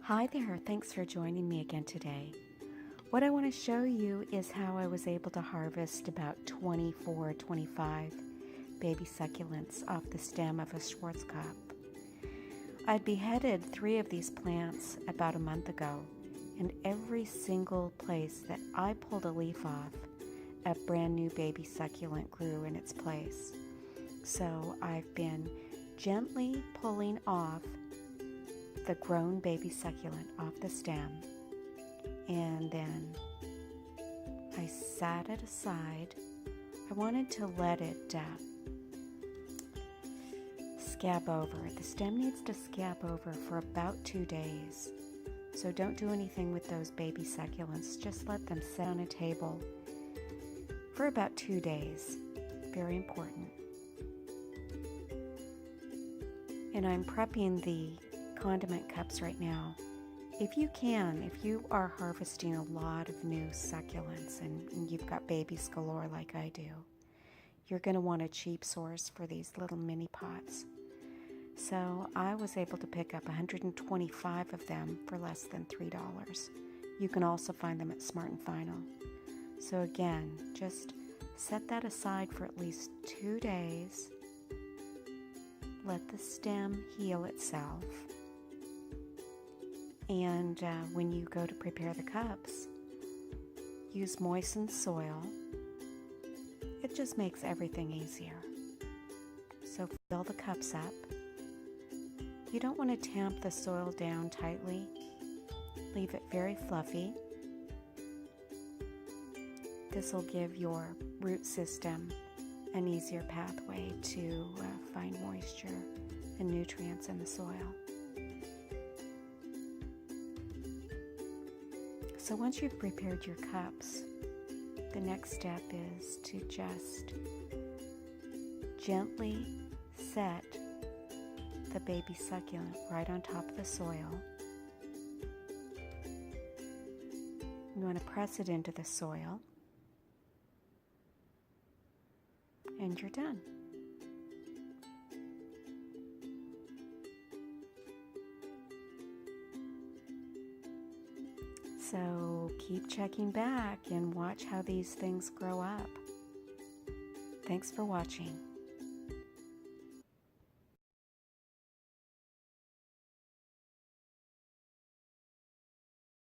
Hi there, thanks for joining me again today. What I want to show you is how I was able to harvest about 25 baby succulents off the stem of a Schwarzkopf. I'd beheaded 3 of these plants about a month ago, and every single place that I pulled a leaf off, a brand new baby succulent grew in its place. So I've been gently pulling off the grown baby succulent off the stem, and then I sat it aside. I wanted to let it scab over. The stem needs to scab over for about 2 days. So don't do anything with those baby succulents. Just let them sit on a table for about 2 days. Very important. And I'm prepping the condiment cups right now. If you are harvesting a lot of new succulents and you've got babies galore like I do, you're going to want a cheap source for these little mini pots. So I was able to pick up 125 of them for less than $3. You can also find them at Smart & Final. So again, just set that aside for at least 2 days. Let the stem heal itself. And when you go to prepare the cups, use moistened soil. It just makes everything easier. So fill the cups up. You don't want to tamp the soil down tightly. Leave it very fluffy. This will give your root system an easier pathway to find moisture and nutrients in the soil. So once you've prepared your cups, the next step is to just gently set the baby succulent right on top of the soil. You want to press it into the soil, and you're done. So keep checking back and watch how these things grow up. Thanks for watching.